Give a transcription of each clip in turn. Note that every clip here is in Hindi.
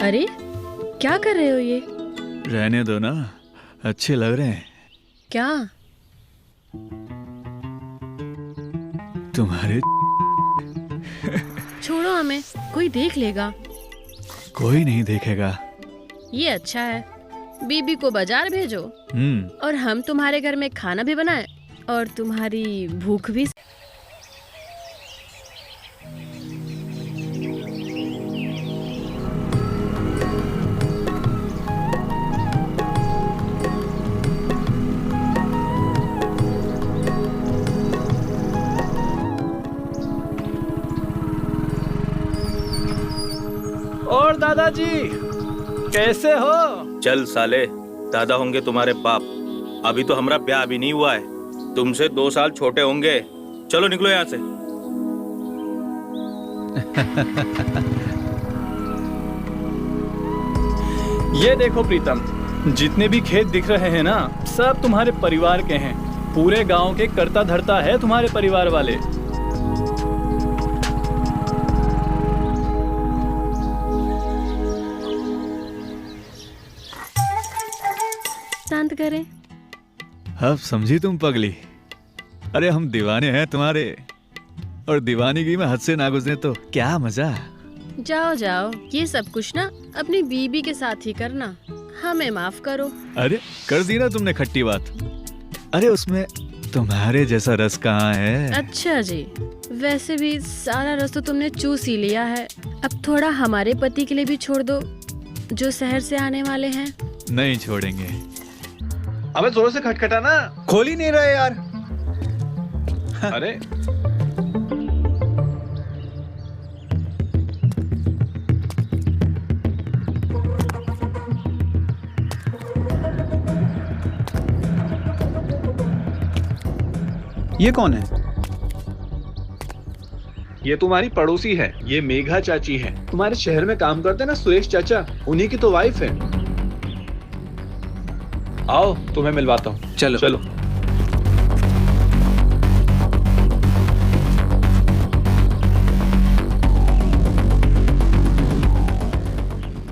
अरे क्या कर रहे हो ये? रहने दो ना, अच्छे लग रहे हैं। क्या? तुम्हारे छोड़ो हमें, कोई देख लेगा। कोई नहीं देखेगा। ये अच्छा है, बीबी को बाजार भेजो और हम तुम्हारे घर में खाना भी बनाएं और तुम्हारी भूख भी। और दादाजी कैसे हो? चल साले, दादा होंगे तुम्हारे बाप। अभी तो हमारा ब्याह भी नहीं हुआ है, तुमसे 2 साल छोटे होंगे। चलो निकलो यहाँ से। ये देखो प्रीतम, जितने भी खेत दिख रहे हैं ना, सब तुम्हारे परिवार के हैं। पूरे गांव के करता धरता है तुम्हारे परिवार वाले। शांत करें। अब समझी तुम पगली? अरे हम दीवाने हैं तुम्हारे, और दीवानगी में हद से ना गुजरे तो क्या मजा। जाओ जाओ, ये सब कुछ ना अपनी बीबी के साथ ही करना, हमें माफ करो। अरे कर दी ना तुमने खट्टी बात। अरे उसमें तुम्हारे जैसा रस कहाँ है। अच्छा जी, वैसे भी सारा रस तो तुमने चूस ही लिया है। अब थोड़ा हमारे पति के लिए भी छोड़ दो, जो शहर से आने वाले हैं। नहीं छोड़ेंगे। अबे जोर से खटखटा ना। खोल ही नहीं रहे यार। अरे ये कौन है? ये तुम्हारी पड़ोसी है, ये मेघा चाची है। तुम्हारे शहर में काम करते हैं ना सुरेश चाचा, उन्हीं की तो वाइफ है। आओ तुम्हें मिलवाता हूँ। चलो चलो।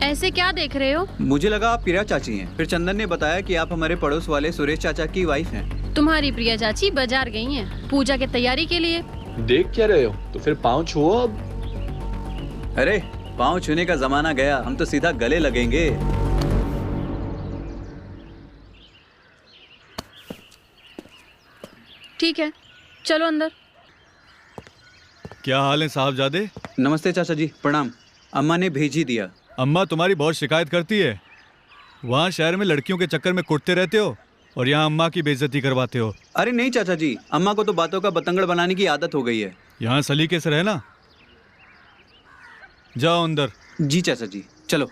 ऐसे क्या देख रहे हो? मुझे लगा आप प्रिया चाची हैं। फिर चंदन ने बताया कि आप हमारे पड़ोस वाले सुरेश चाचा की वाइफ हैं। तुम्हारी प्रिया चाची बाजार गई हैं पूजा की तैयारी के लिए। देख क्या रहे हो? तो फिर पाँव छुओ अब। अरे पाँव छूने का जमाना गया, हम तो सीधा गले लगेंगे। ठीक है, चलो अंदर। क्या हाल है साहबजादे? नमस्ते चाचा जी, प्रणाम। अम्मा ने भेज ही दिया। अम्मा तुम्हारी बहुत शिकायत करती है। वहाँ शहर में लड़कियों के चक्कर में कुटते रहते हो और यहाँ अम्मा की बेइज्जती करवाते हो। अरे नहीं चाचा जी, अम्मा को तो बातों का बतंगड़ बनाने की आदत हो गई है। यहाँ सलीके से रहना। जाओ अंदर। जी चाचा जी, चलो।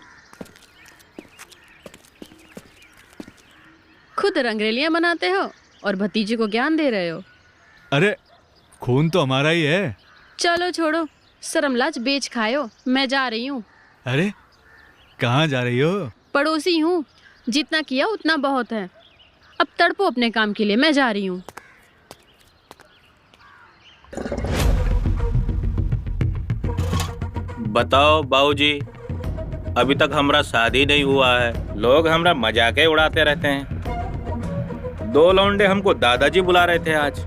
खुद रंगरेलियां बनाते हो और भतीजे को ज्ञान दे रहे हो। अरे खून तो हमारा ही है। चलो छोड़ो, शर्मलाज बेच खायो। मैं जा रही हूँ। अरे कहाँ जा रही हो? पड़ोसी हूँ, जितना किया उतना बहुत है। अब तड़पो अपने काम के लिए, मैं जा रही हूँ। बताओ बाबूजी, अभी तक हमारा शादी नहीं हुआ है, लोग हमारा मजाक उड़ाते रहते हैं। 2 लौंडे हमको दादाजी बुला रहे थे आज।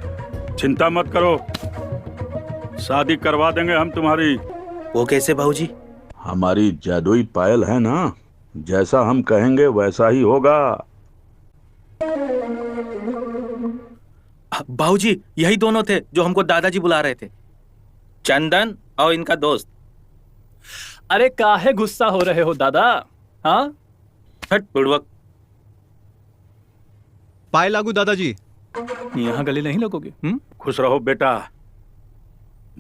चिंता मत करो, शादी करवा देंगे हम तुम्हारी। वो कैसे बाबूजी? हमारी जादुई पायल है ना, जैसा हम कहेंगे वैसा ही होगा। बाबूजी यही दोनों थे जो हमको दादाजी बुला रहे थे, चंदन और इनका दोस्त। अरे काहे गुस्सा हो रहे हो दादा? हाँ हट बुड़वक। पाए लागू दादाजी। यहाँ गले नहीं लगोगे? खुश रहो बेटा,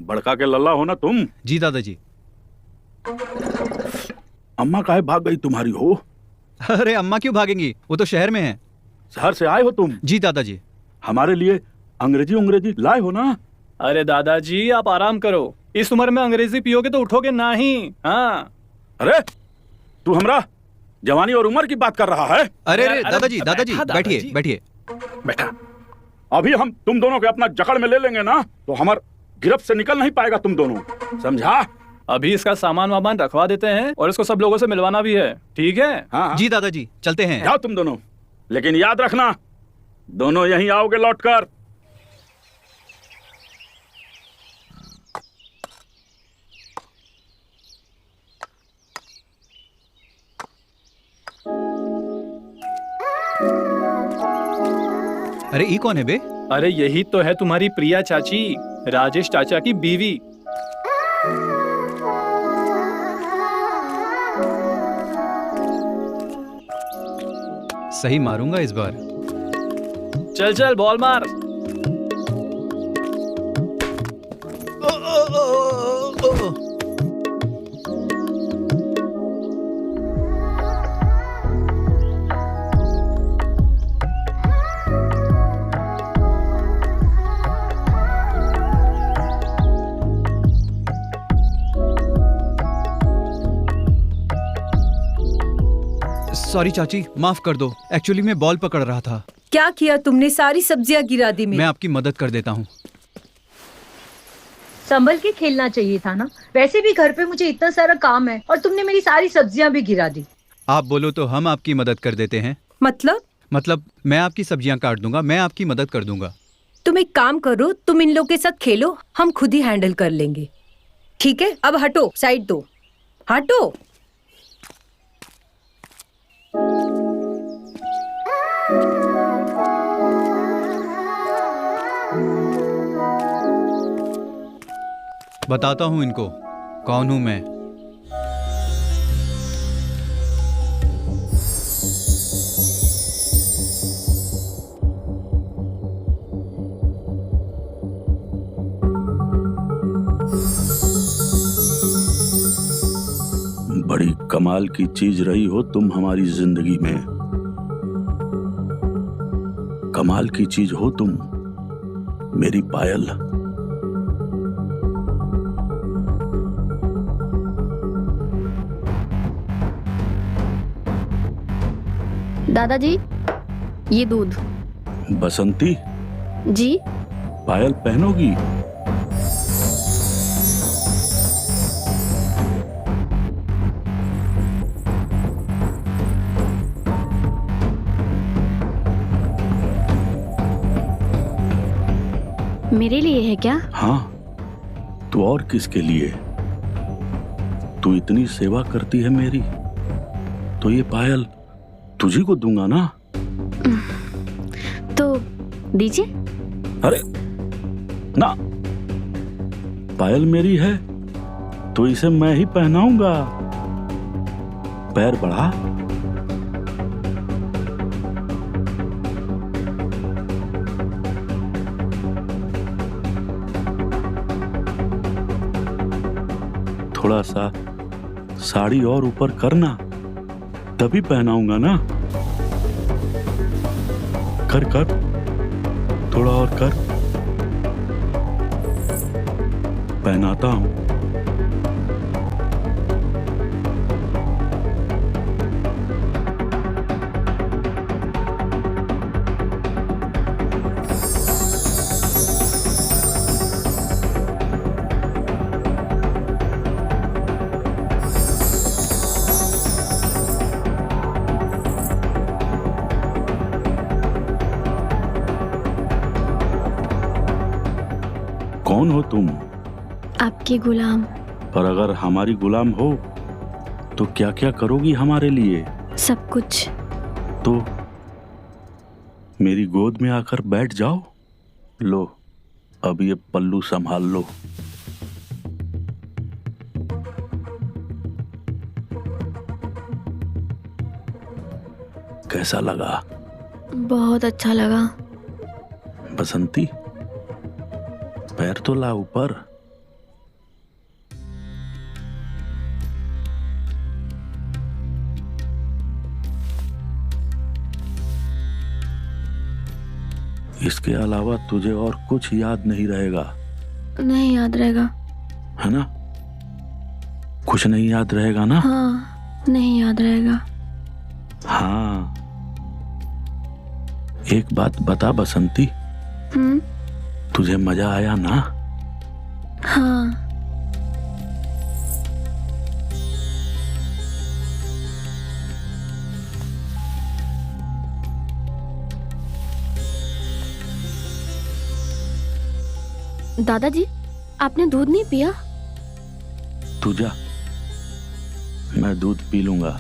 बड़का के लल्ला हो ना तुम। जी दादाजी। अम्मा काहे भाग गई तुम्हारी हो? अरे अम्मा क्यों भागेंगी, वो तो शहर में है। शहर से आए हो तुम? जी दादाजी। हमारे लिए अंग्रेजी लाए हो ना? अरे दादाजी आप आराम करो, इस उम्र में अंग्रेजी पियोगे तो उठोगे ना ही। हाँ। अरे तू हमरा जवानी और उम्र की बात कर रहा है? अरे दादाजी दादाजी बैठिए बैठिए। बेटा अभी हम तुम दोनों के अपना जकड़ में ले लेंगे ना, तो हमार गिरफ्त से निकल नहीं पाएगा तुम दोनों, समझा? अभी इसका सामान वामान रखवा देते हैं और इसको सब लोगों से मिलवाना भी है, ठीक है? हाँ जी दादाजी, चलते हैं। जाओ तुम दोनों, लेकिन याद रखना दोनों यहीं आओगे लौटकर। अरे ये कौन है बे? अरे यही तो है तुम्हारी प्रिया चाची, राजेश चाचा की बीवी। सही मारूंगा इस बार। चल चल बॉल मार। सॉरी चाची, माफ कर दो। एक्चुअली मैं बॉल पकड़ रहा था। क्या किया तुमने? सारी सब्जियां गिरा दी। मैं आपकी मदद कर देता हूँ। संभल के खेलना चाहिए था ना। वैसे भी घर पे मुझे इतना सारा काम है और तुमने मेरी सारी सब्जियां भी गिरा दी। आप बोलो तो हम आपकी मदद कर देते हैं। मतलब मैं आपकी सब्जियां काट दूंगा, मैं आपकी मदद कर दूंगा। तुम एक काम करो, तुम इन लोग के साथ खेलो, हम खुद ही हैंडल कर लेंगे। ठीक है, अब हटो, साइड दो, हटो। बताता हूँ इनको कौन हूँ मैं। बड़ी कमाल की चीज रही हो तुम हमारी जिंदगी में। कमाल की चीज हो तुम मेरी पायल। दादाजी, ये दूध। बसंती, जी। पायल पहनोगी? मेरे लिए है क्या? हाँ, तो और किसके लिए? तू इतनी सेवा करती है मेरी, तो ये पायल तुझी को दूंगा ना। तो दीजिए। अरे ना, पायल मेरी है तो इसे मैं ही पहनाऊंगा। पैर बढ़ा। थोड़ा सा साड़ी और ऊपर करना, तभी पहनाऊंगा ना। कर कर, थोड़ा और कर, पहनाता हूं। कौन हो तुम? आपकी गुलाम। पर अगर हमारी गुलाम हो तो क्या क्या करोगी हमारे लिए? सब कुछ। तो मेरी गोद में आकर बैठ जाओ। लो, अब ये पल्लू संभाल लो। कैसा लगा? बहुत अच्छा लगा। बसंती, पैर तो ला ऊपर। इसके अलावा तुझे और कुछ याद नहीं रहेगा। नहीं याद रहेगा। है ना? कुछ नहीं याद रहेगा ना? हाँ, नहीं याद रहेगा। हाँ, एक बात बता बसंती, तुझे मजा आया ना? हाँ। दादाजी, आपने दूध नहीं पिया? तू जा, मैं दूध पी लूंगा।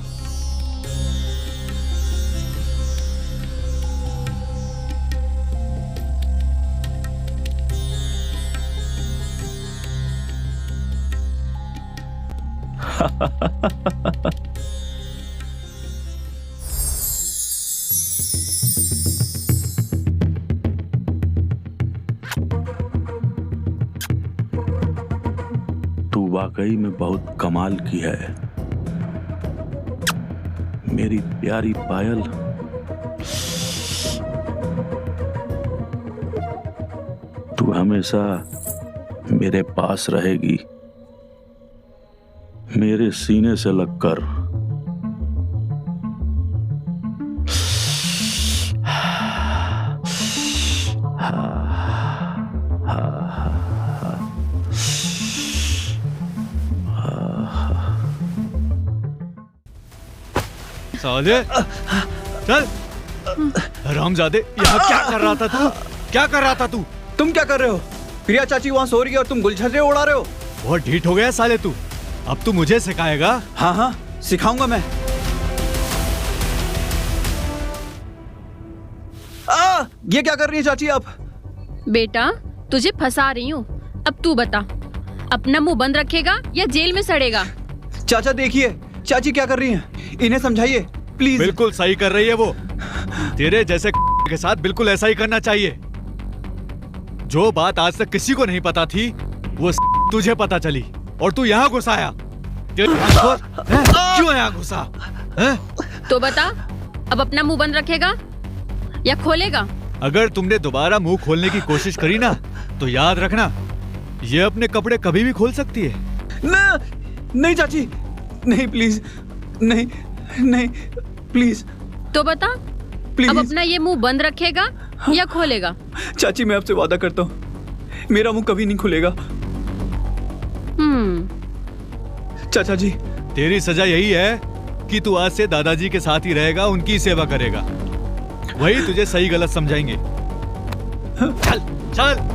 तू वाकई में बहुत कमाल की है मेरी प्यारी पायल। तू हमेशा मेरे पास रहेगी, मेरे सीने से लगकर। साले चल। हरामजादे, यहाँ क्या कर रहा था तू? क्या कर रहा था तू? तुम क्या कर रहे हो? प्रिया चाची वहाँ सो रही है और तुम गुलछर्रे उड़ा रहे हो। बहुत ढीठ हो गया साले तू। अब तू मुझे सिखाएगा? हाँ हाँ, सिखाऊंगा मैं। ये क्या कर रही है चाची आप? बेटा, तुझे फंसा रही हूँ। अब तू बता, अपना मुंह बंद रखेगा या जेल में सड़ेगा? चाचा देखिए, चाची क्या कर रही हैं, इन्हें समझाइए प्लीज। बिल्कुल सही कर रही है वो। तेरे जैसे के साथ बिल्कुल ऐसा ही करना चाहिए। जो बात आज तक किसी को नहीं पता थी वो तुझे पता चली और तू यहाँ घुसा आया। क्यों यहाँ घुसा? तो बता, अब अपना मुंह बंद रखेगा या खोलेगा? अगर तुमने दोबारा मुंह खोलने की कोशिश करी ना तो याद रखना, ये अपने कपड़े कभी भी खोल सकती है। ना, नहीं चाची, नहीं प्लीज, नहीं नहीं प्लीज। तो बता, प्लीज। अब अपना ये मुंह बंद रखेगा या खोलेगा? चाची मैं आपसे वादा करता हूँ, मेरा मुंह कभी नहीं खुलेगा। चाचा जी, तेरी सजा यही है कि तू आज से दादाजी के साथ ही रहेगा, उनकी सेवा करेगा। वही तुझे सही गलत समझाएंगे। चल चल।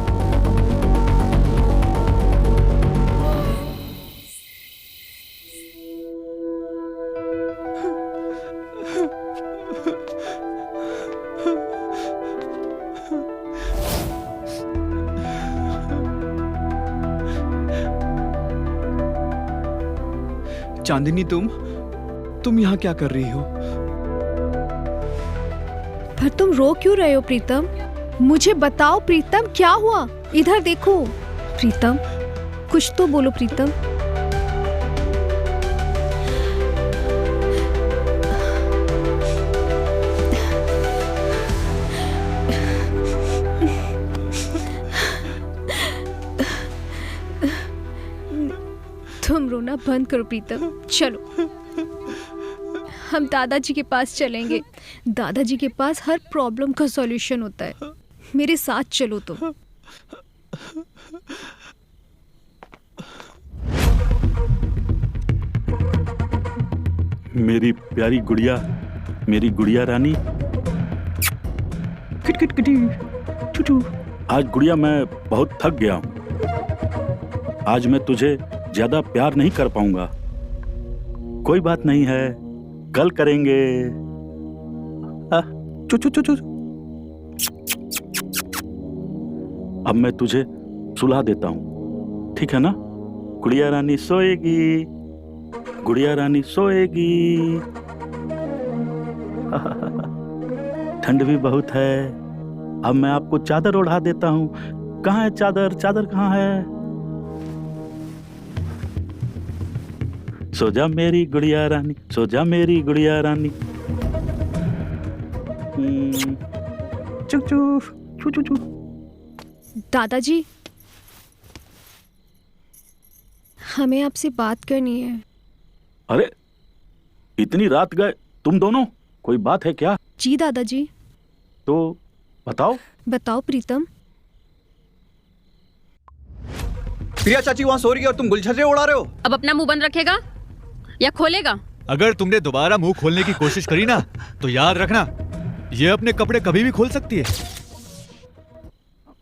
चांदनी, तुम यहाँ क्या कर रही हो? पर तुम रो क्यों रहे हो प्रीतम? मुझे बताओ प्रीतम, क्या हुआ? इधर देखो प्रीतम, कुछ तो बोलो प्रीतम। तुम रोना बंद करो प्रीतम, चलो हम दादाजी के पास चलेंगे। दादाजी के पास हर प्रॉब्लम का सॉल्यूशन होता है। मेरे साथ चलो तुम। मेरी प्यारी गुड़िया, मेरी गुड़िया रानी। किट किट किटी चुचू। आज गुड़िया मैं बहुत थक गया हूँ। आज मैं तुझे ज्यादा प्यार नहीं कर पाऊंगा। कोई बात नहीं है, कल करेंगे। चुचू चुचू। अब मैं तुझे सुला देता हूँ, ठीक है ना? गुड़िया रानी सोएगी, गुड़िया रानी सोएगी। ठंड भी बहुत है। अब मैं आपको चादर ओढ़ा देता हूँ। कहाँ है चादर? चादर कहाँ है? सो जा मेरी गुड़िया रानी, सो जा मेरी गुड़िया रानी। चुक चुक चू चू चू। दादाजी, हमें आपसे बात करनी है। अरे इतनी रात गए तुम दोनों, कोई बात है क्या? जी दादाजी। तो बताओ। बताओ प्रीतम। प्रिया चाची वहाँ सो रही है और तुम गुलछर्रे उड़ा रहे हो। अब अपना मुंह बंद रखेगा या खोलेगा? अगर तुमने दोबारा मुंह खोलने की कोशिश करी ना तो याद रखना, ये अपने कपड़े कभी भी खोल सकती है।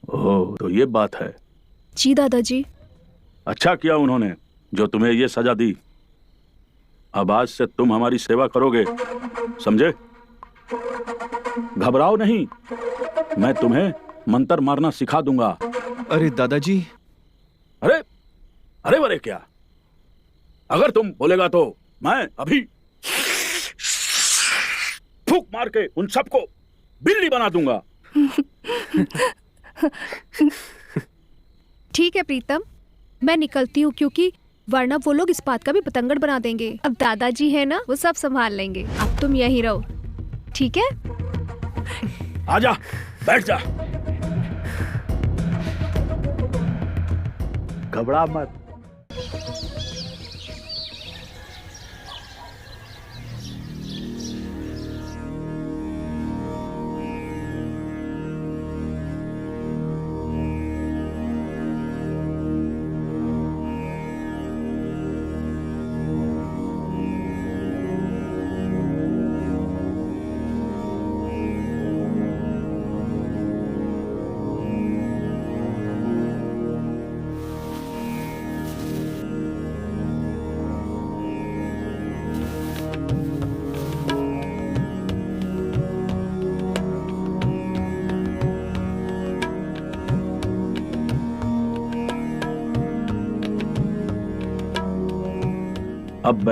ओह, तो ये बात है। जी दादाजी। अच्छा किया उन्होंने जो तुम्हें ये सजा दी। अब आज से तुम हमारी सेवा करोगे, समझे? घबराओ नहीं, मैं तुम्हें मंत्र मारना सिखा दूंगा। अरे दादाजी। अरे अरे वरे क्या, अगर तुम बोलेगा तो मैं अभी फूंक मार के उन सबको बिल्ली बना दूंगा। ठीक है प्रीतम, मैं निकलती हूँ क्योंकि वरना वो लोग इस बात का भी पतंगड़ बना देंगे। अब दादाजी है ना, वो सब संभाल लेंगे। अब तुम यहीं रहो, ठीक है? आजा, बैठ जा, घबरा मत। अब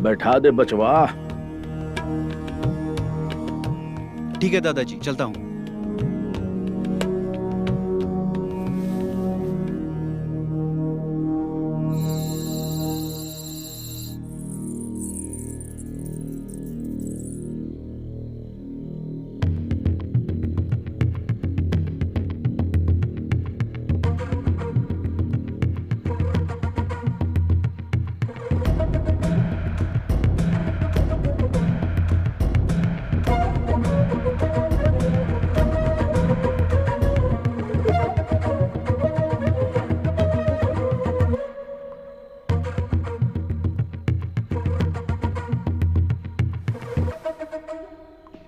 बैठा दे बचवा। ठीक है दादाजी, चलता हूँ।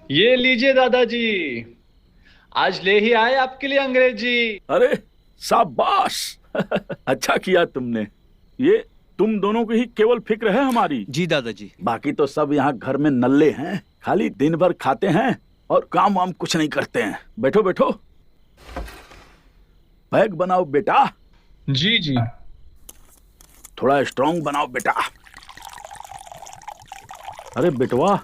ये लीजिए दादाजी, आज ले ही आए आपके लिए अंग्रेजी। अरे शाबाश, अच्छा किया तुमने। ये तुम दोनों की ही केवल फिक्र है हमारी। जी दादाजी। बाकी तो सब यहाँ घर में नल्ले हैं, खाली दिन भर खाते हैं और काम वाम कुछ नहीं करते हैं। बैठो बैठो, बैग बनाओ बेटा। जी जी। थोड़ा स्ट्रांग बनाओ बेटा। अरे बेटवा,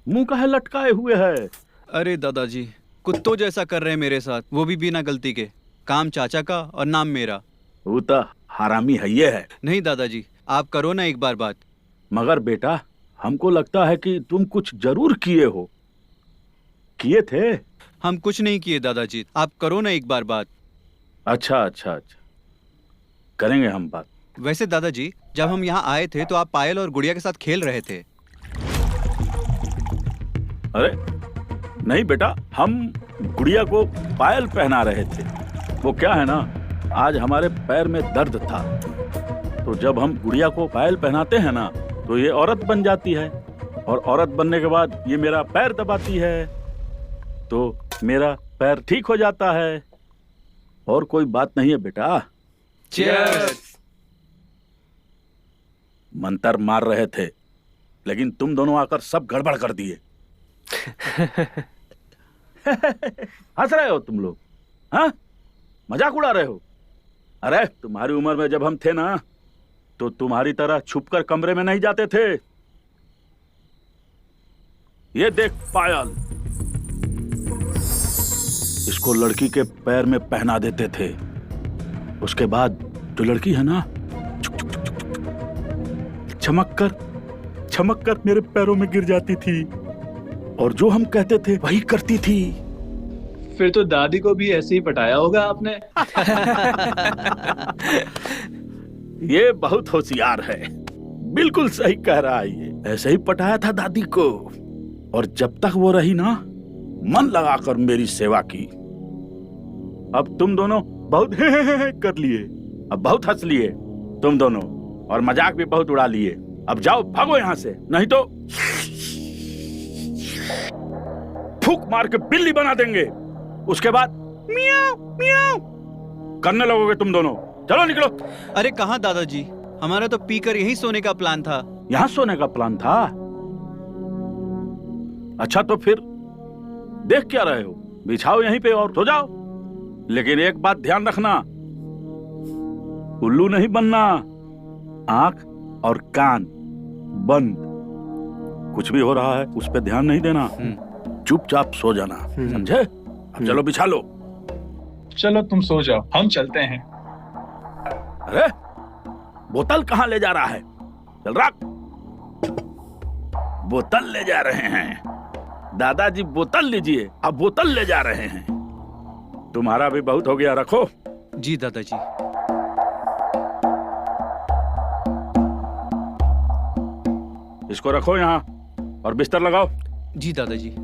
मुंह काहे लटकाए हुए है? अरे दादाजी, कुत्तों जैसा कर रहे हैं मेरे साथ, वो भी बिना गलती के। काम चाचा का और नाम मेरा। वो तो हरामी है ये है। नहीं दादाजी, आप करो ना एक बार बात। मगर बेटा, हमको लगता है कि तुम कुछ जरूर किए हो। किए थे? हम कुछ नहीं किए दादाजी, आप करो ना एक बार बात। अच्छा अच्छा अच्छा, करेंगे हम बात। वैसे दादाजी, जब हम यहाँ आए थे तो आप पायल और गुड़िया के साथ खेल रहे थे। अरे नहीं बेटा, हम गुड़िया को पायल पहना रहे थे। वो क्या है ना, आज हमारे पैर में दर्द था, तो जब हम गुड़िया को पायल पहनाते हैं ना तो ये औरत बन जाती है, और औरत बनने के बाद ये मेरा पैर दबाती है तो मेरा पैर ठीक हो जाता है। और कोई बात नहीं है बेटा। चीयर्स। मंत्र मार रहे थे, लेकिन तुम दोनों आकर सब गड़बड़ कर दिए। हंस रहे हो तुम लोग, हाँ? मजाक उड़ा रहे हो? अरे तुम्हारी उम्र में जब हम थे ना तो तुम्हारी तरह छुपकर कमरे में नहीं जाते थे। ये देख पायल, इसको लड़की के पैर में पहना देते थे। उसके बाद जो लड़की है ना, चमक कर मेरे पैरों में गिर जाती थी और जो हम कहते थे वही करती थी। फिर तो दादी को भी ऐसे ही पटाया होगा आपने। ये बहुत होशियार है, बिल्कुल सही कह रहा है। ये ऐसे ही पटाया था दादी को, और जब तक वो रही ना, मन लगाकर मेरी सेवा की। अब तुम दोनों बहुत कर लिए, अब बहुत हंस लिए तुम दोनों, और मजाक भी बहुत उड़ा लिए। अब जाओ, भागो यहाँ से, नहीं तो फूंक मार के बिल्ली बना देंगे। उसके बाद मियाऊ मियाऊ करने लगोगे तुम दोनों। चलो निकलो। अरे कहाँ दादाजी, हमारा तो पीकर यहीं सोने का प्लान था। यहाँ सोने का प्लान था? अच्छा तो फिर देख क्या रहे हो, बिछाओ यहीं पे और सो जाओ। लेकिन एक बात ध्यान रखना, उल्लू नहीं बनना, आंख और कान बंद। कुछ भी हो रहा है उस पर ध्यान नहीं देना, चुपचाप सो जाना, समझे? अब चलो बिछा लो। चलो तुम सो जाओ, हम चलते हैं। अरे बोतल कहाँ ले जा रहा है? चल रख। बोतल ले जा रहे हैं दादाजी, बोतल लीजिए। अब बोतल ले जा रहे हैं। तुम्हारा भी बहुत हो गया, रखो। जी दादाजी। इसको रखो यहाँ और बिस्तर लगाओ। जी दादाजी।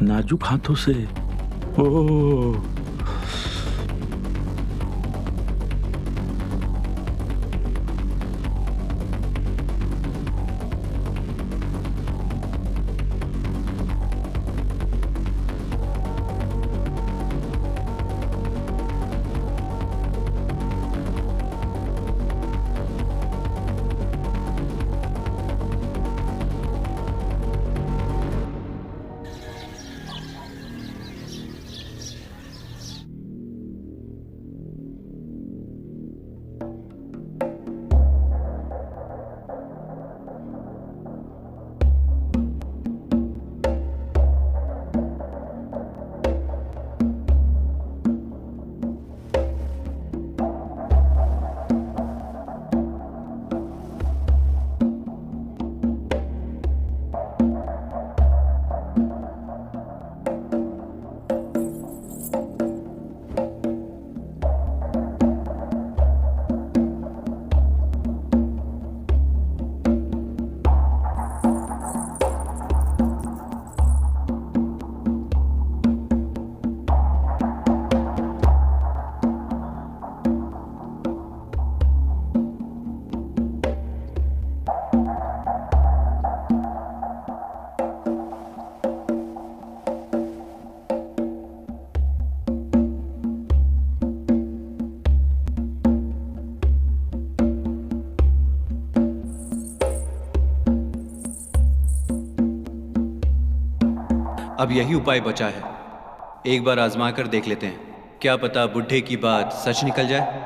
नाजुक हाथों से। ओह अब यही उपाय बचा है, एक बार आजमा कर देख लेते हैं, क्या पता बुढ़े की बात सच निकल जाए।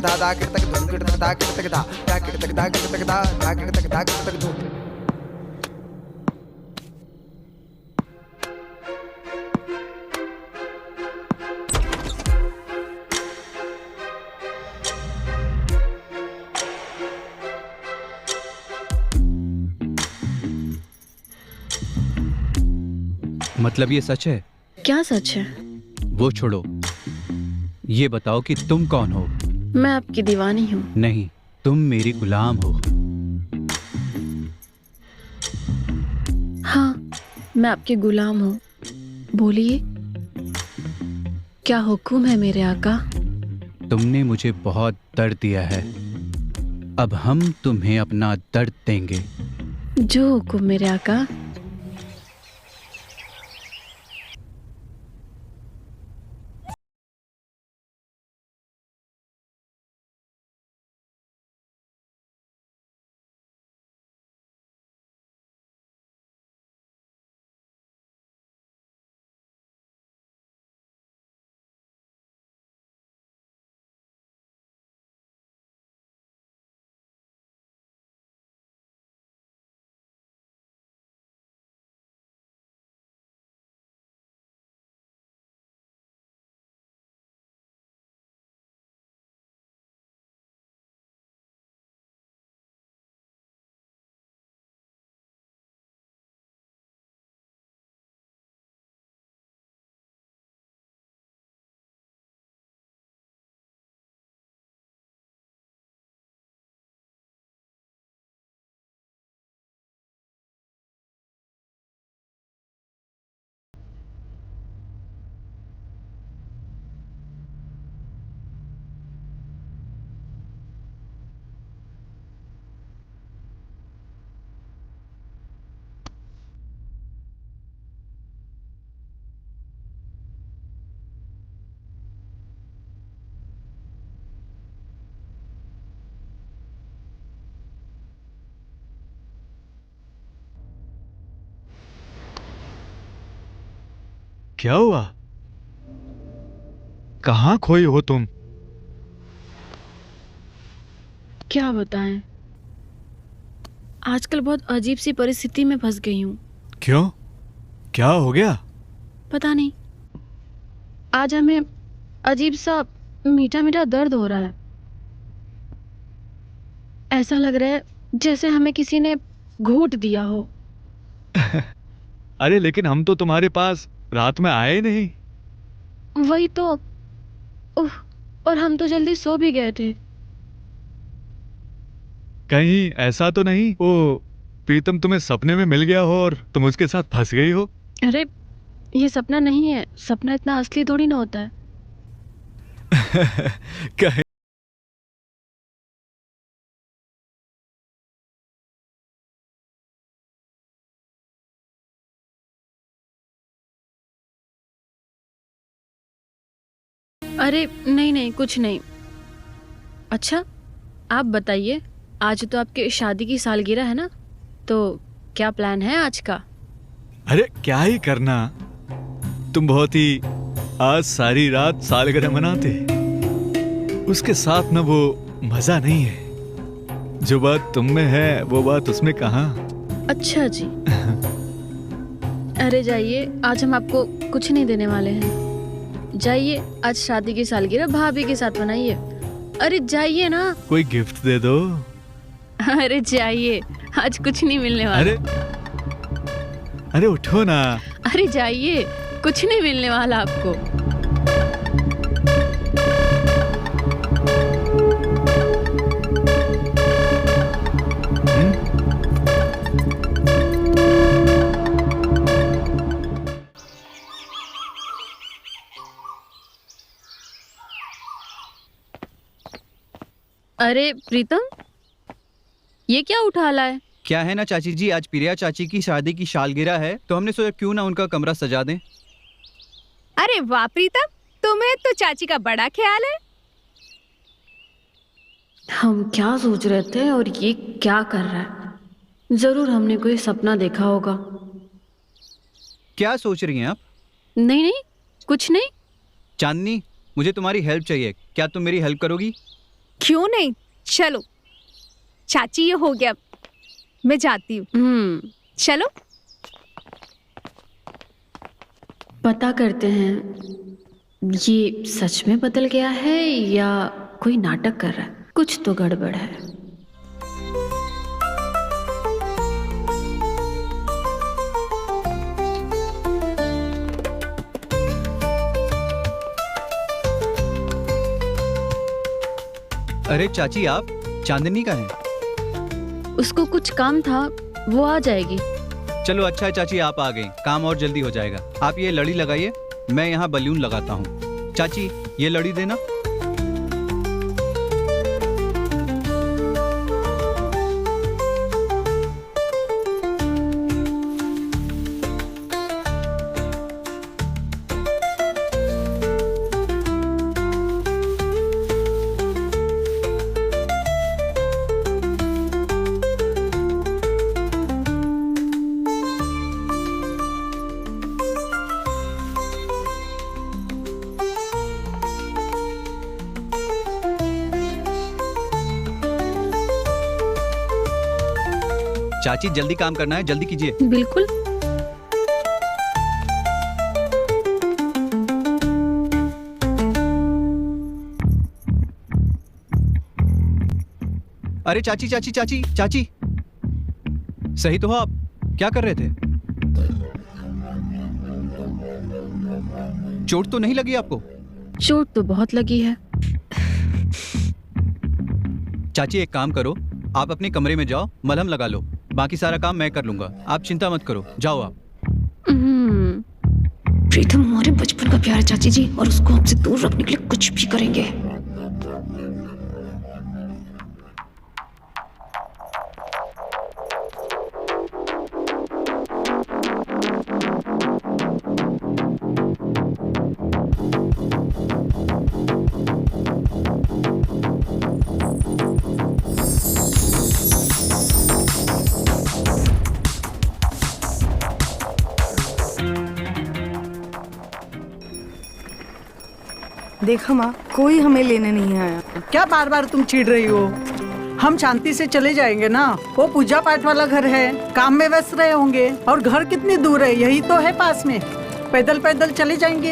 दा दा किट तक धुम किट तक दा किट तक दा दा किट तक दा किट तक दा दा किट तक दा किट तक धुम। मतलब ये सच है? क्या सच है? वो छोड़ो, ये बताओ कि तुम कौन हो? मैं आपकी दीवानी हूँ। नहीं, तुम मेरी गुलाम हो। हाँ, मैं आपकी गुलाम हूँ। बोलिए, क्या हुक्म है मेरे आका? तुमने मुझे बहुत दर्द दिया है, अब हम तुम्हें अपना दर्द देंगे। जो हुक्म मेरे आका। क्या हुआ? कहाँ खोई हो तुम? क्या बताएं, आजकल बहुत अजीब सी परिस्थिति में फंस गई हूँ। क्यों? क्या हो गया? पता नहीं, आज हमें अजीब सा मीठा मीठा दर्द हो रहा है। ऐसा लग रहा है जैसे हमें किसी ने घूंट दिया हो। अरे लेकिन हम तो तुम्हारे पास रात में आए नहीं। वही तो। उफ, और हम तो जल्दी सो भी गए थे। कहीं ऐसा तो नहीं वो प्रीतम तुम्हें सपने में मिल गया हो और तुम उसके साथ फंस गई हो? अरे ये सपना नहीं है, सपना इतना असली थोड़ी ना होता है। कहीं अरे नहीं नहीं, कुछ नहीं। अच्छा, आप बताइए, आज तो आपके शादी की सालगिरह है ना, तो क्या प्लान है आज का? अरे क्या ही करना, तुम बहुत ही आज सारी रात सालगिरह मनाते, उसके साथ ना वो मजा नहीं है। जो बात तुम में है वो बात उसमें कहाँ। अच्छा जी। अरे जाइए, आज हम आपको कुछ नहीं देने वाले हैं। जाइए, आज शादी की सालगिरह भाभी के साथ मनाइए। अरे जाइए ना। कोई गिफ्ट दे दो। अरे जाइए, आज कुछ नहीं मिलने वाला। अरे उठो ना। अरे जाइए, कुछ नहीं मिलने वाला आपको। अरे प्रीतम, ये क्या उठा ला है? क्या है ना चाची जी, आज प्रिया चाची की शादी की सालगिरह है, तो हमने सोचा क्यों ना उनका कमरा सजा दें। अरे वाह प्रीतम, तुम्हें तो चाची का बड़ा ख्याल है। हम क्या सोच रहे थे और ये क्या कर रहा है? जरूर हमने कोई सपना देखा होगा। क्या सोच रही हैं आप? नहीं नहीं, कुछ नहीं। चांदनी, मुझे तुम्हारी हेल्प चाहिए, क्या तुम मेरी हेल्प करोगी? क्यों नहीं, चलो। चाची ये हो गया, मैं जाती हूँ। चलो। पता करते हैं ये सच में बदल गया है या कोई नाटक कर रहा है। कुछ तो गड़बड़ है। अरे चाची, आप चांदनी का है? उसको कुछ काम था, वो आ जाएगी। चलो अच्छा है चाची, आप आ गई, काम और जल्दी हो जाएगा। आप ये लड़ी लगाइए, मैं यहाँ बलून लगाता हूँ। चाची ये लड़ी देना। चाची जल्दी काम करना है, जल्दी कीजिए। बिल्कुल। अरे चाची चाची चाची चाची, सही तो हो आप? क्या कर रहे थे? चोट तो नहीं लगी आपको? चोट तो बहुत लगी है। चाची एक काम करो, आप अपने कमरे में जाओ, मलहम लगा लो, बाकी सारा काम मैं कर लूंगा। आप चिंता मत करो, जाओ आप। प्रीतम हमारे बचपन का प्यार है चाची जी, और उसको हमसे दूर रखने के लिए कुछ भी करेंगे। देखा माँ, कोई हमें लेने नहीं आया। क्या बार बार तुम चिढ़ रही हो? हम शांति से चले जाएंगे ना। वो पूजा पाठ वाला घर है, काम में व्यस्त रहे होंगे। और घर कितनी दूर है? यही तो है पास में, पैदल पैदल चले जाएंगे।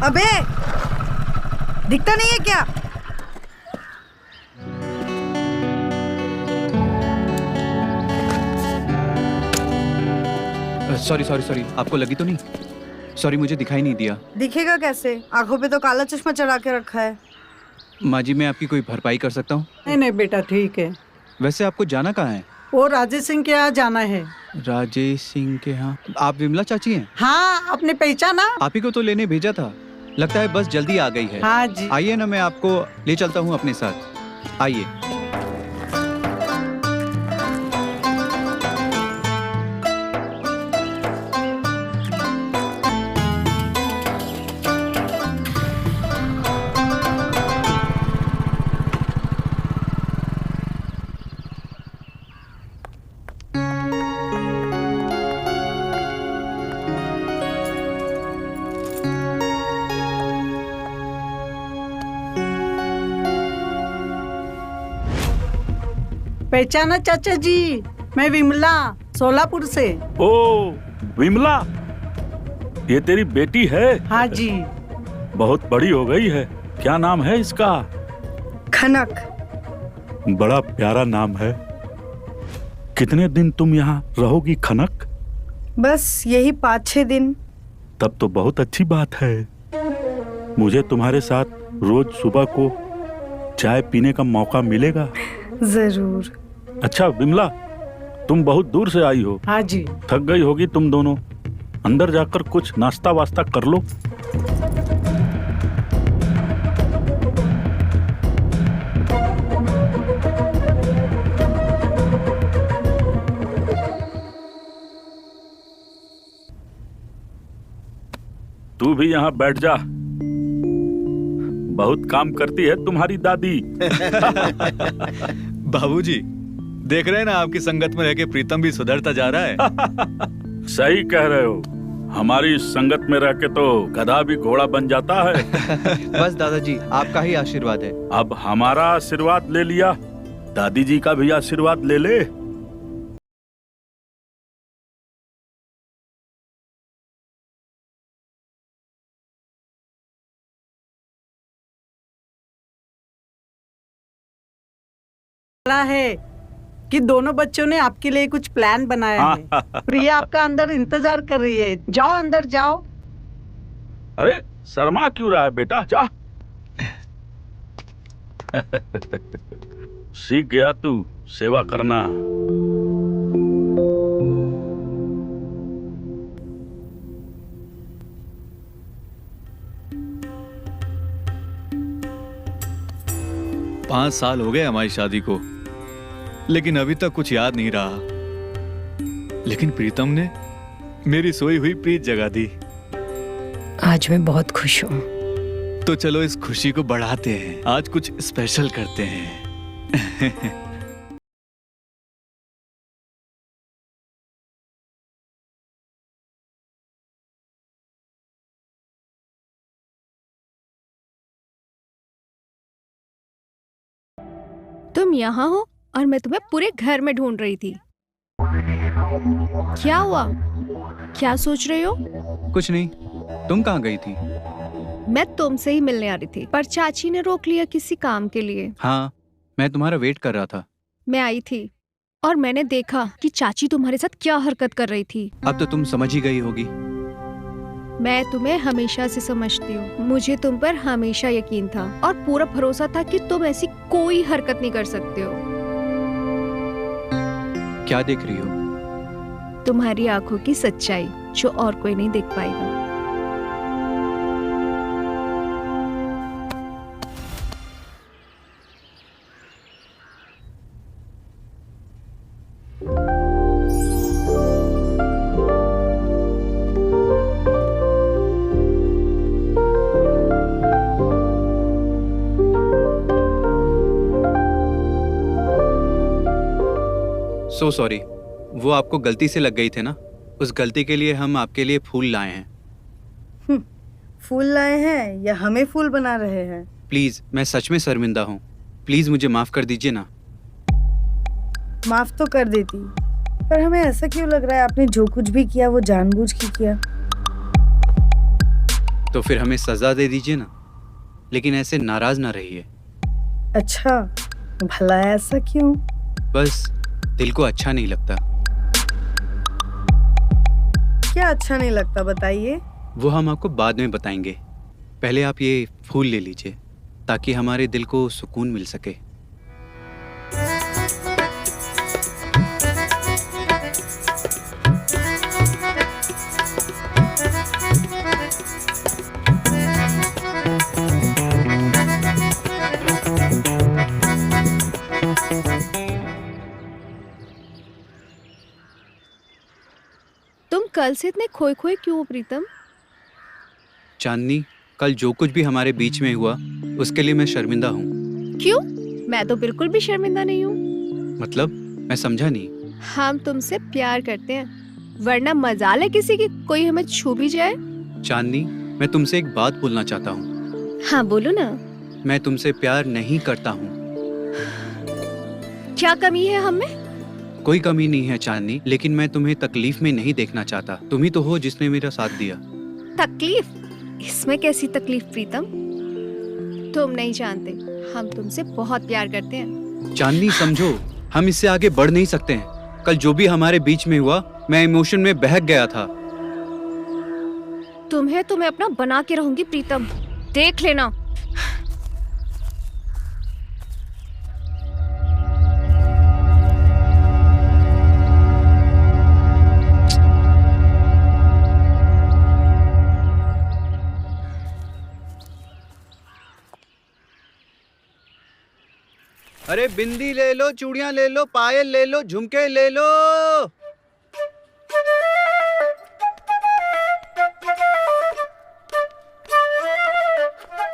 अबे दिखता नहीं है क्या? सॉरी सॉरी सॉरी, आपको लगी तो नहीं? सॉरी, मुझे दिखाई नहीं दिया। दिखेगा कैसे? आंखों पे तो काला चश्मा चढ़ा के रखा है। माँ जी, मैं आपकी कोई भरपाई कर सकता हूँ? नहीं नहीं बेटा, ठीक है। वैसे आपको जाना कहाँ है? वो राजेश सिंह के यहाँ जाना है। राजेश सिंह के यहाँ? आप विमला चाची हैं? हाँ, आपने पहचाना? आप ही को तो लेने भेजा था, लगता है बस जल्दी आ गई है। हाँ जी। आइए ना, मैं आपको ले चलता हूँ अपने साथ, आइए। पहचाना चाचा जी? मैं विमला, सोलापुर से। ओ विमला, ये तेरी बेटी है? हाँ जी। बहुत बड़ी हो गई है। क्या नाम है इसका? खनक। बड़ा प्यारा नाम है। कितने दिन तुम यहाँ रहोगी खनक? बस यही 5-6 दिन। तब तो बहुत अच्छी बात है। मुझे तुम्हारे साथ रोज सुबह को चाय पीने का मौका मिलेगा? जरूर। अच्छा विमला, तुम बहुत दूर से आई हो। हाँ जी। थक गई होगी तुम दोनों। अंदर जाकर कुछ नाश्ता वास्ता कर लो। तू भी यहाँ बैठ जा। बहुत काम करती है तुम्हारी दादी। बाबूजी, देख रहे हैं ना, आपकी संगत में रह के प्रीतम भी सुधरता जा रहा है। सही कह रहे हो, हमारी संगत में रह के तो गधा भी घोड़ा बन जाता है। बस दादाजी आपका ही आशीर्वाद है। अब हमारा आशीर्वाद ले लिया, दादी जी का भी आशीर्वाद ले ले। है कि दोनों बच्चों ने आपके लिए कुछ प्लान बनाया है। प्रिया आपका अंदर इंतजार कर रही है, जाओ अंदर जाओ। अरे शर्मा क्यों रहा है बेटा, जा। सीख गया तू सेवा करना। पांच साल हो गए हमारी शादी को, लेकिन अभी तक कुछ याद नहीं रहा। लेकिन प्रीतम ने मेरी सोई हुई प्रीत जगा दी। आज मैं बहुत खुश हूँ। तो चलो इस खुशी को बढ़ाते हैं, आज कुछ स्पेशल करते हैं। तुम यहाँ हो और मैं तुम्हें पूरे घर में ढूंढ रही थी। क्या हुआ? क्या सोच रहे हो? कुछ नहीं, तुम कहाँ गई थी? मैं तुमसे ही मिलने आ रही थी, पर चाची ने रोक लिया किसी काम के लिए। हाँ, मैं तुम्हारा वेट कर रहा था। मैं आई थी और मैंने देखा कि चाची तुम्हारे साथ क्या हरकत कर रही थी। अब तो तुम समझ ही गई होगी। मैं तुम्हें हमेशा से समझती हूँ, मुझे तुम पर हमेशा यकीन था और पूरा भरोसा था कि तुम ऐसी कोई हरकत नहीं कर सकते हो। क्या देख रही हो? तुम्हारी आंखों की सच्चाई जो और कोई नहीं देख पाएगा। सो सॉरी, वो आपको गलती से लग गई थे ना। उस गलती के लिए हम आपके लिए फूल लाए हैं। फूल लाए हैं या हमें फूल बना रहे हैं? प्लीज, मैं सच में शर्मिंदा हूँ। प्लीज मुझे माफ कर दीजिए ना। माफ तो कर देती, पर हमें ऐसा क्यों लग रहा है आपने जो कुछ भी किया वो जानबूझ के किया? तो फिर हमें सजा दे दीजिए ना, लेकिन ऐसे नाराज ना रहिए। अच्छा, भला ऐसा क्यों? बस दिल को अच्छा नहीं लगता। क्या अच्छा नहीं लगता, बताइए। वो हम आपको बाद में बताएंगे। पहले आप ये फूल ले लीजिए ताकि हमारे दिल को सुकून मिल सके। तुम कल से इतने खोए खोए क्यों हो प्रीतम? चांदनी, कल जो कुछ भी हमारे बीच में हुआ उसके लिए मैं शर्मिंदा हूँ। क्यों? मैं तो बिल्कुल भी शर्मिंदा नहीं हूँ। मतलब, मैं समझा नहीं। हम तुमसे प्यार करते हैं, वरना मजाल है किसी की कोई हमें छू भी जाए। चांदनी, मैं तुमसे एक बात बोलना चाहता हूँ। हाँ बोलो ना। मैं तुमसे प्यार नहीं करता हूँ। क्या कमी है हमें? कोई कमी नहीं है चांदनी, लेकिन मैं तुम्हें तकलीफ में नहीं देखना चाहता। तुम ही तो हो जिसने मेरा साथ दिया। तकलीफ? इसमें कैसी तकलीफ प्रीतम? तुम नहीं जानते, हम तुमसे बहुत प्यार करते हैं। चांदनी समझो, हम इससे आगे बढ़ नहीं सकते हैं। कल जो भी हमारे बीच में हुआ, मैं इमोशन में बहक गया था। तुम्हें अपना बना के रहूंगी प्रीतम, देख लेना। अरे बिंदी ले लो, चूड़ियां ले लो, पायल ले लो, झुमके ले लो।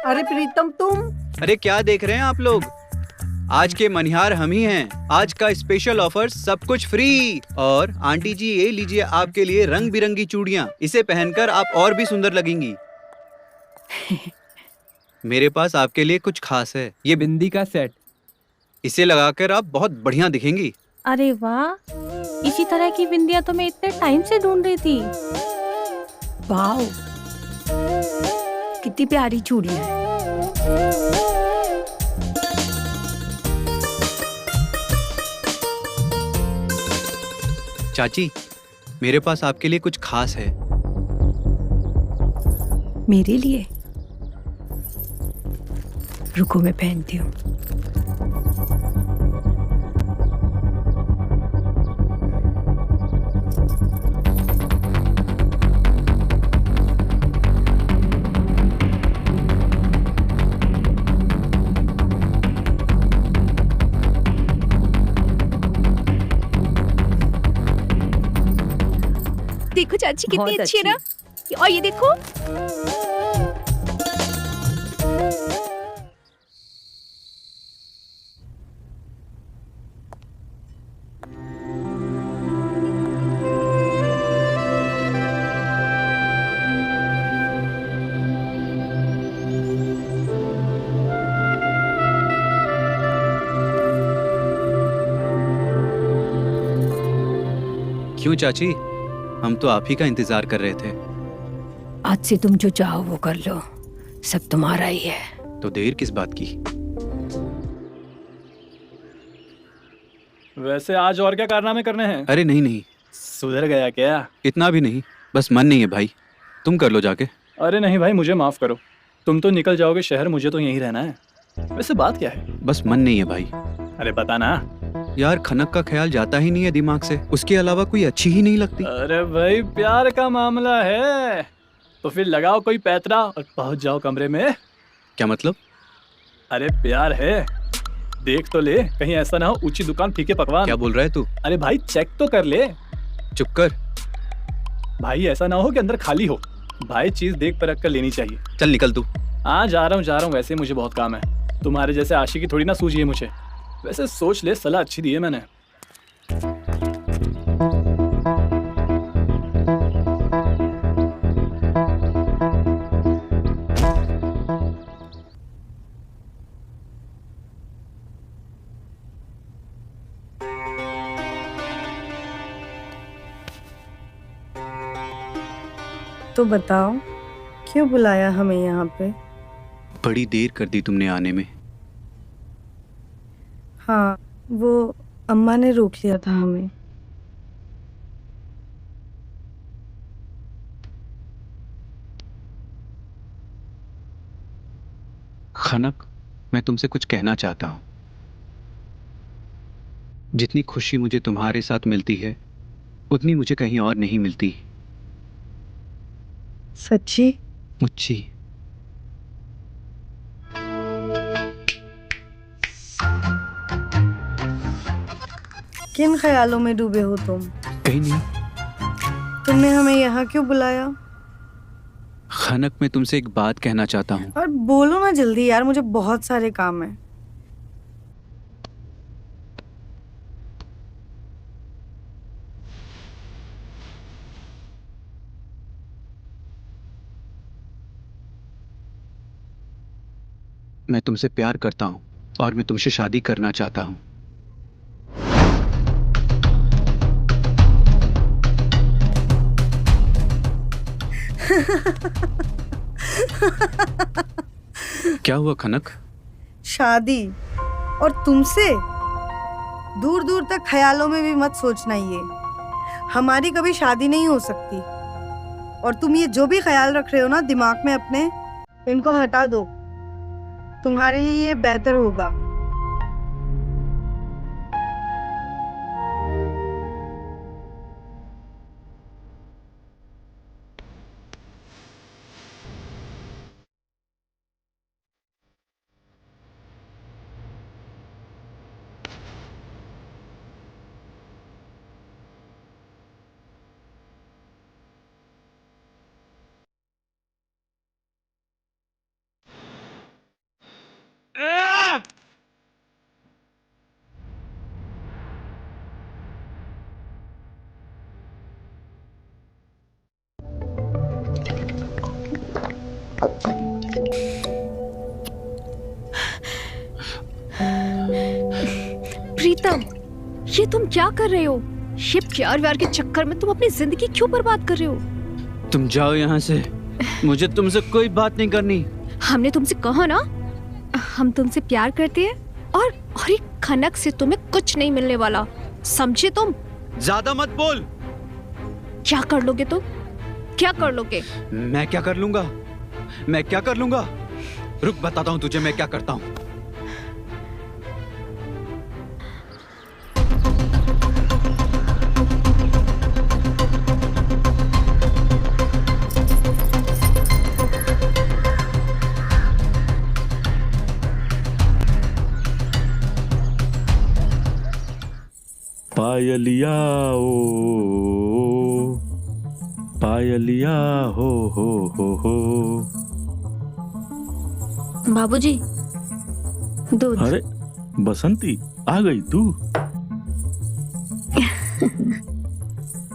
अरे प्रीतम, तुम? अरे क्या देख रहे हैं आप लोग? आज के मनिहार हम ही हैं। आज का स्पेशल ऑफर सब कुछ फ्री। और आंटी जी ये लीजिए आपके लिए रंग बिरंगी चूड़ियाँ। इसे पहनकर आप और भी सुंदर लगेंगी। मेरे पास आपके लिए कुछ खास है। ये बिंदी का सेट। इसे लगाकर आप बहुत बढ़िया दिखेंगी। अरे वाह, इसी तरह की बिंदिया तो मैं इतने टाइम से ढूंढ रही थी। वाह, कितनी प्यारी चूड़ी है। चाची, मेरे पास आपके लिए कुछ खास है। मेरे लिए? रुको मैं पहनती हूँ। देखो चाची कितनी बहुत अच्छी है ना। और ये देखो। क्यों चाची, हम तो आप ही का इंतजार कर रहे थे। आज से तुम जो चाहो वो कर लो, सब तुम्हारा ही है। तो देर किस बात की? वैसे आज और क्या कारनामे करने हैं? अरे नहीं नहीं, सुधर गया क्या? इतना भी नहीं, बस मन नहीं है भाई। तुम कर लो जाके। अरे नहीं भाई, मुझे माफ करो। तुम तो निकल जाओगे शहर, मुझे तो यहीं रहना है। वैसे बात क्या है? बस मन नहीं है भाई। अरे बता ना। यार खनक का ख्याल जाता ही नहीं है दिमाग से। उसके अलावा कोई अच्छी ही नहीं लगती। अरे भाई प्यार का मामला है तो फिर लगाओ कोई पैतरा और पहुंच जाओ कमरे में। क्या मतलब? अरे प्यार है, देख तो ले, कहीं ऐसा ना हो ऊंची दुकान फीके पकवान। क्या बोल रहा है तू? अरे भाई चेक तो कर ले। चुप कर भाई, ऐसा ना हो कि अंदर खाली हो। भाई चीज देख परख कर लेनी चाहिए। चल निकल तू। हाँ जा रहा हूँ। वैसे मुझे बहुत काम है। तुम्हारे जैसे आशिकी थोड़ी ना सूझी है मुझे। वैसे सोच ले, सलाह अच्छी दी है मैंने। तो बताओ, क्यों बुलाया हमें यहाँ पे? बड़ी देर कर दी तुमने आने में। हाँ, वो अम्मा ने रोक लिया था हमें। खनक, मैं तुमसे कुछ कहना चाहता हूँ। जितनी खुशी मुझे तुम्हारे साथ मिलती है, उतनी मुझे कहीं और नहीं मिलती। सच्ची? मुच्ची। किन ख्यालों में डूबे हो तुम? कहीं नहीं। तुमने हमें यहाँ क्यों बुलाया? खनक, मैं तुमसे एक बात कहना चाहता हूँ। और बोलो ना जल्दी यार, मुझे बहुत सारे काम है। मैं तुमसे प्यार करता हूँ और मैं तुमसे शादी करना चाहता हूँ। क्या हुआ खनक? शादी? और तुमसे? दूर दूर तक ख्यालों में भी मत सोचना। ये हमारी कभी शादी नहीं हो सकती। और तुम ये जो भी ख्याल रख रहे हो ना दिमाग में अपने, इनको हटा दो। तुम्हारे लिए ये बेहतर होगा। प्रीतम, ये तुम क्या कर रहे हो? ये प्यार व्यार के चक्कर में तुम अपनी जिंदगी क्यों बर्बाद कर रहे हो? तुम जाओ यहाँ से, मुझे तुमसे कोई बात नहीं करनी। हमने तुमसे कहा ना, हम तुमसे प्यार करते हैं और एक खनक से तुम्हें कुछ नहीं मिलने वाला, समझे तुम? ज्यादा मत बोल। क्या कर लोगे तुम? क्या कर लोगे? मैं क्या कर लूंगा? मैं क्या कर लूंगा? रुक, बताता हूँ तुझे मैं क्या करता हूँ। पायलिया ओ पायलिया हो। बाबूजी, दूध। अरे बसंती, आ गई तू?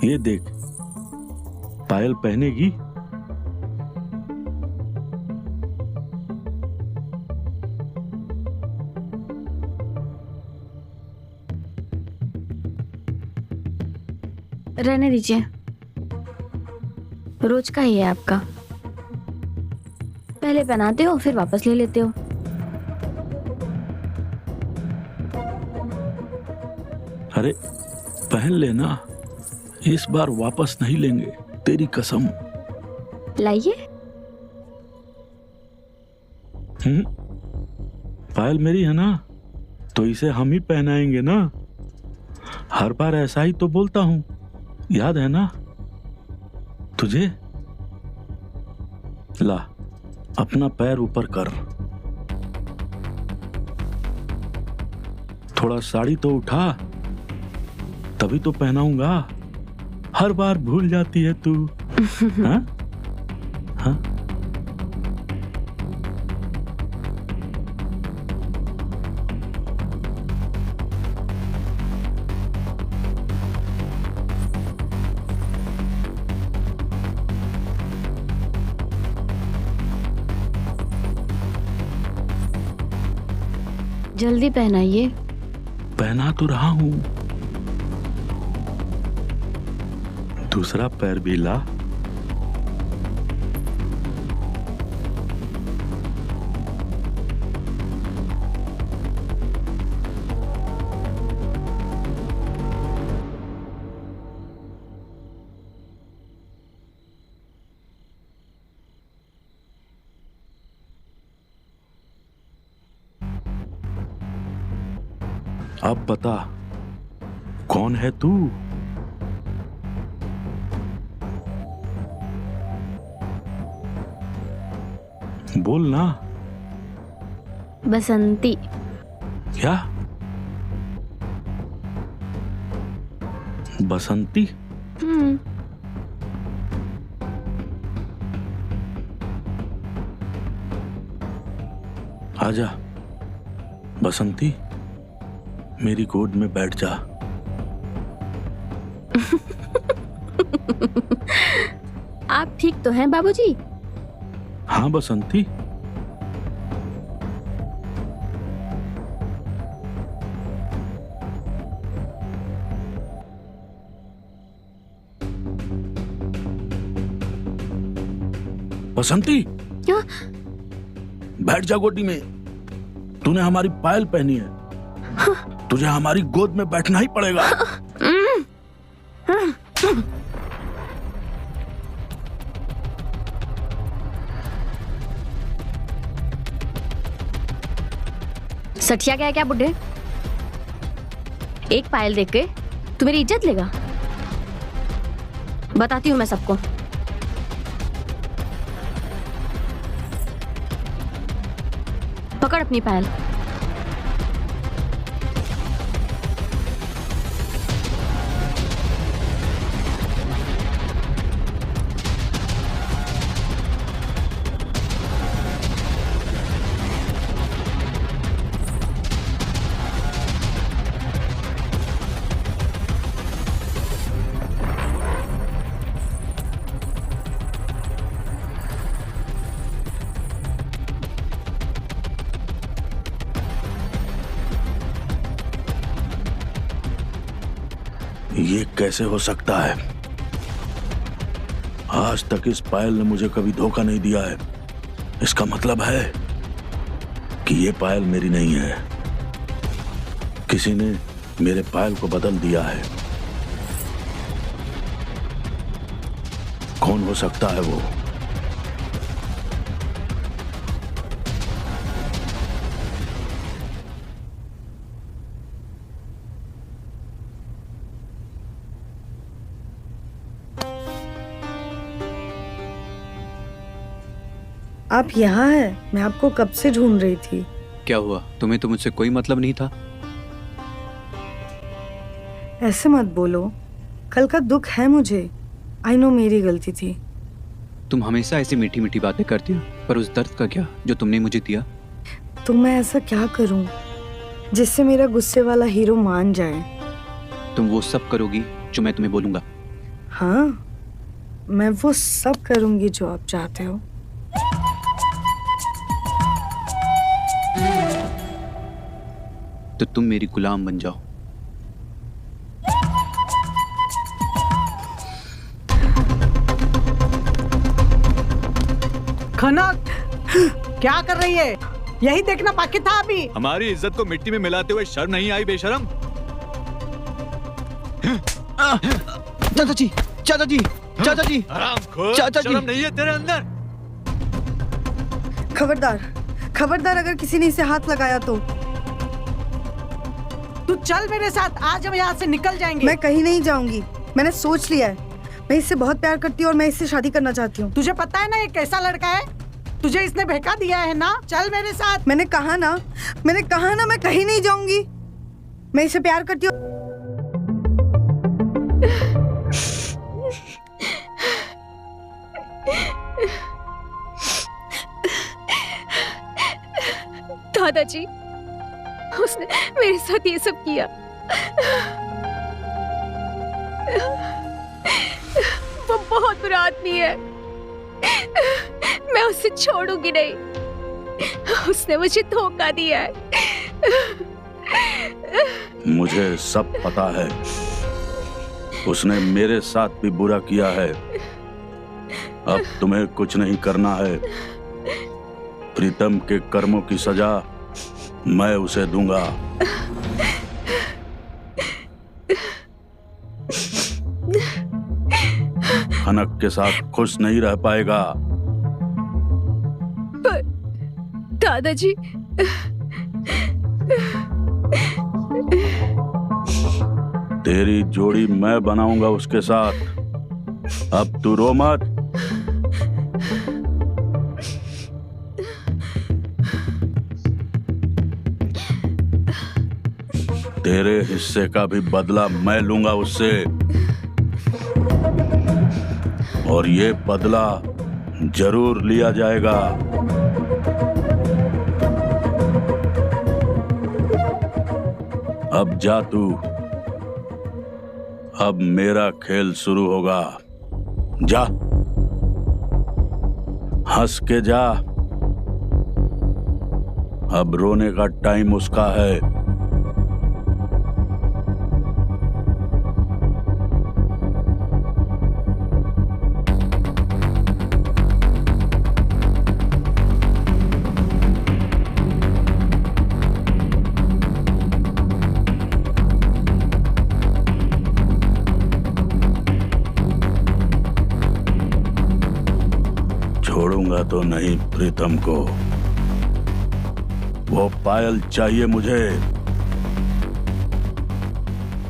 ये देख, पायल पहनेगी? रहने दीजिए, रोज का ही है आपका। पहले पहनाते हो फिर वापस ले लेते हो। अरे पहन लेना, इस बार वापस नहीं लेंगे, तेरी कसम। लाइए। पायल मेरी है ना, तो इसे हम ही पहनाएंगे ना। हर बार ऐसा ही तो बोलता हूँ, याद है ना तुझे? ला, अपना पैर ऊपर कर, थोड़ा साड़ी तो उठा, तभी तो पहनाऊंगा। हर बार भूल जाती है तू। हाँ? हाँ? जल्दी पहनाइए। पहना तो रहा हूं, दूसरा पैर भी ला। अब बता, कौन है तू? बोल ना। बसंती। क्या? बसंती? आजा बसंती, मेरी गोद में बैठ जा। आप ठीक तो हैं बाबूजी? हाँ बसंती। बसंती, क्या? बैठ जा गोदी में। तूने हमारी पायल पहनी है, तुझे हमारी गोद में बैठना ही पड़ेगा। सठिया गया क्या बुड्ढे? एक पायल देख के तू मेरी इज्जत लेगा? बताती हूँ मैं सबको। पकड़ अपनी पायल। ये कैसे हो सकता है? आज तक इस पायल ने मुझे कभी धोखा नहीं दिया है। इसका मतलब है कि ये पायल मेरी नहीं है। किसी ने मेरे पायल को बदल दिया है। कौन हो सकता है वो? आप यहाँ हैं? मैं आपको कब से ढूंढ रही थी। क्या हुआ? तुम्हें तो मुझसे कोई मतलब नहीं था। ऐसे मत बोलो, कल का दुख है मुझे। आई नो मेरी गलती थी। तुम हमेशा ऐसी मीठी मीठी बातें करती हो, पर उस दर्द का क्या जो तुमने मुझे दिया? तो मैं ऐसा क्या करूं जिससे मेरा गुस्से वाला हीरो मान जाए? तुम वो सब करोगी जो मैं तुम्हें बोलूंगा? हाँ, मैं वो सब करूंगी जो आप चाहते हो। तो तुम मेरी गुलाम बन जाओ। खनक, क्या कर रही है? यही देखना बाकी था अभी। हमारी इज्जत को मिट्टी में मिलाते हुए शर्म नहीं आई बेशरम? चाचा जी, चाचा जी, चाचा जी, हरामखोर, चाचा जी। शर्म नहीं है तेरे अंदर? खबरदार, खबरदार, अगर किसी ने इसे हाथ लगाया तो। तू चल मेरे साथ, आज हम यहाँ से निकल जाएंगे। मैं कहीं नहीं जाऊंगी, मैंने सोच लिया है। मैं इससे बहुत प्यार करती हूँ और मैं इससे शादी करना चाहती हूँ। तुझे पता है ना ये कैसा लड़का है? तुझे इसने बहका दिया है ना। चल मेरे साथ। मैंने कहा ना मैं कहीं नहीं जाऊंगी। मैं इसे प्यार करती हूँ। दादाजी, उसने मेरे साथ ये सब किया। वो बहुत बुरा आदमी है। मैं उसे छोड़ूंगी नहीं। उसने मुझे धोखा दिया है। मुझे सब पता है। उसने मेरे साथ भी बुरा किया है। अब तुम्हें कुछ नहीं करना है। प्रीतम के कर्मों की सजा मैं उसे दूंगा। खनक के साथ खुश नहीं रह पाएगा। पर दादाजी, तेरी जोड़ी मैं बनाऊंगा उसके साथ। अब तू रो मत। तेरे हिस्से का भी बदला मैं लूंगा उससे, और ये बदला जरूर लिया जाएगा। अब जा तू। अब मेरा खेल शुरू होगा। जा, हंस के जा। अब रोने का टाइम उसका है। छोड़ूंगा तो नहीं प्रीतम को। वो पायल चाहिए मुझे,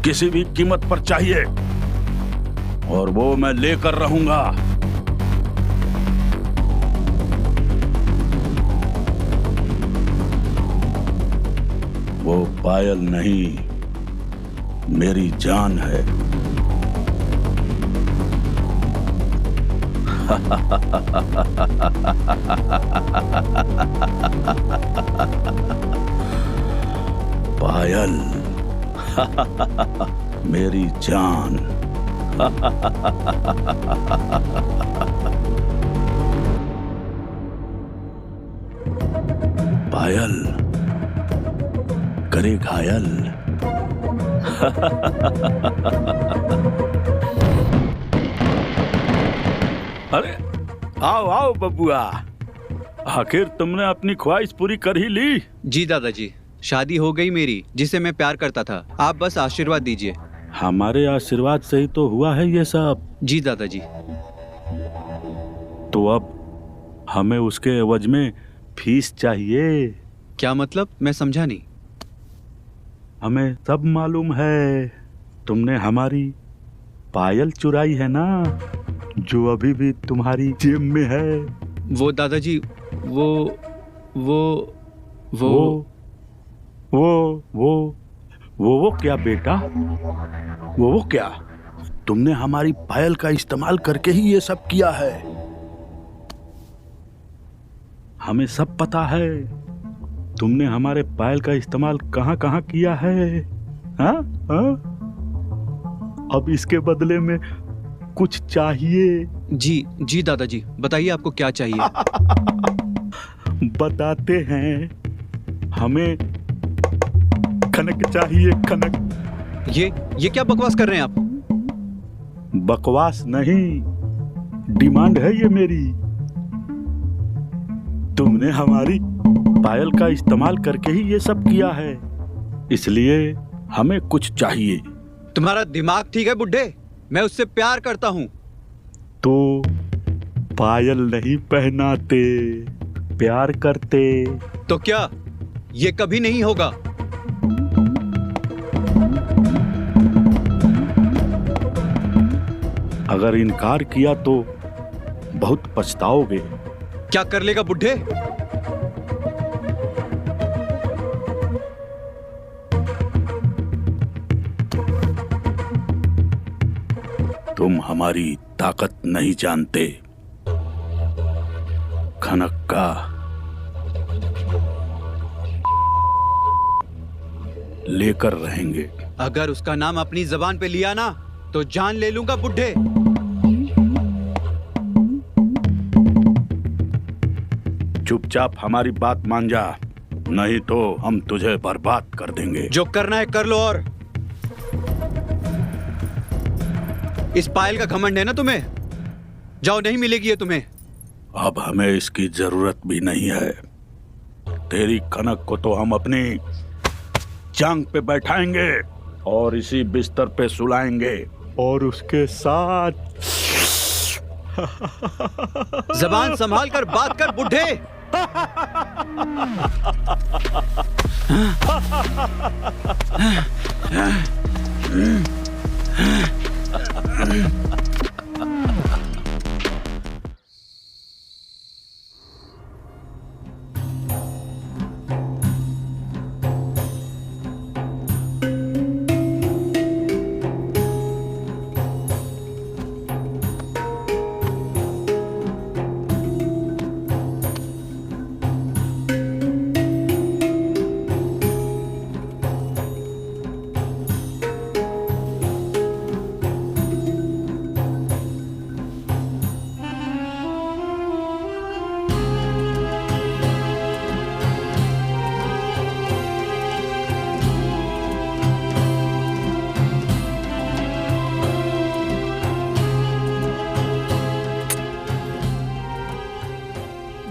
किसी भी कीमत पर चाहिए, और वो मैं लेकर रहूंगा। वो पायल नहीं, मेरी जान है। पायल मेरी जान। पायल करे घायल। अरे आओ आओ बबुआ, आखिर तुमने अपनी ख्वाहिश पूरी कर ही ली। जी दादाजी, शादी हो गई मेरी, जिसे मैं प्यार करता था। आप बस आशीर्वाद दीजिए। हमारे आशीर्वाद से ही तो हुआ है ये सब। जी दादाजी। तो अब हमें उसके एवज में फीस चाहिए। क्या मतलब? मैं समझा नहीं। हमें सब मालूम है, तुमने हमारी पायल चुराई है ना, जो अभी भी तुम्हारी जेब में है। वो दादाजी, वो क्या बेटा? वो क्या? तुमने हमारी पायल का इस्तेमाल करके ही ये सब किया है। हमें सब पता है, तुमने हमारे पायल का इस्तेमाल कहाँ कहाँ किया है। हाँ? अब इसके बदले में कुछ चाहिए। जी दादाजी, बताइए आपको क्या चाहिए। बताते हैं, हमें खनक चाहिए, खनक। ये क्या बकवास कर रहे हैं आप? बकवास नहीं, डिमांड है ये मेरी। तुमने हमारी पायल का इस्तेमाल करके ही ये सब किया है, इसलिए हमें कुछ चाहिए। तुम्हारा दिमाग ठीक है बुड्ढे? मैं उससे प्यार करता हूँ। तो पायल नहीं पहनाते, प्यार करते। तो क्या ये कभी नहीं होगा? अगर इनकार किया तो बहुत पछताओगे। क्या कर लेगा बुड्ढे? तुम हमारी ताकत नहीं जानते। खनक का लेकर रहेंगे। अगर उसका नाम अपनी जबान पे लिया ना, तो जान ले लूंगा बुड्ढे। चुपचाप हमारी बात मान जा, नहीं तो हम तुझे बर्बाद कर देंगे। जो करना है कर लो। और इस पायल का घमंड है ना तुम्हें? जाओ, नहीं मिलेगी ये तुम्हें। अब हमें इसकी जरूरत भी नहीं है। तेरी खनक को तो हम अपनी जांग पे बैठाएंगे और इसी बिस्तर पे सुलाएंगे और उसके साथ जबान संभाल कर बात कर बुड्ढे।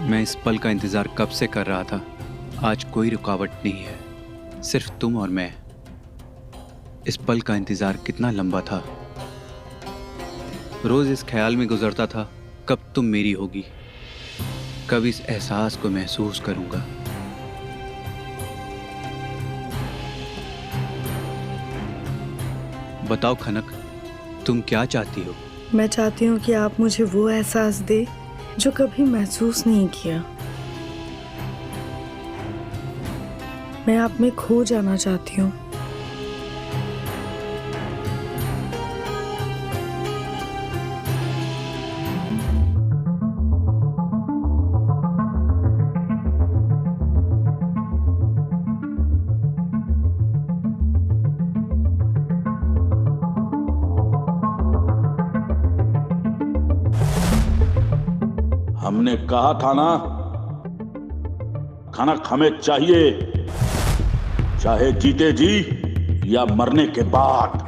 मैं इस पल का इंतजार कब से कर रहा था। आज कोई रुकावट नहीं है, सिर्फ तुम और मैं। इस पल का इंतजार कितना लंबा था। रोज इस ख्याल में गुजरता था, कब तुम मेरी होगी, कब इस एहसास को महसूस करूंगा। बताओ खनक, तुम क्या चाहती हो? मैं चाहती हूँ कि आप मुझे वो एहसास दे जो कभी महसूस नहीं किया। मैं आप में खो जाना चाहती हूँ। हमने कहा था ना, खनक हमें चाहिए, चाहे जीते जी या मरने के बाद।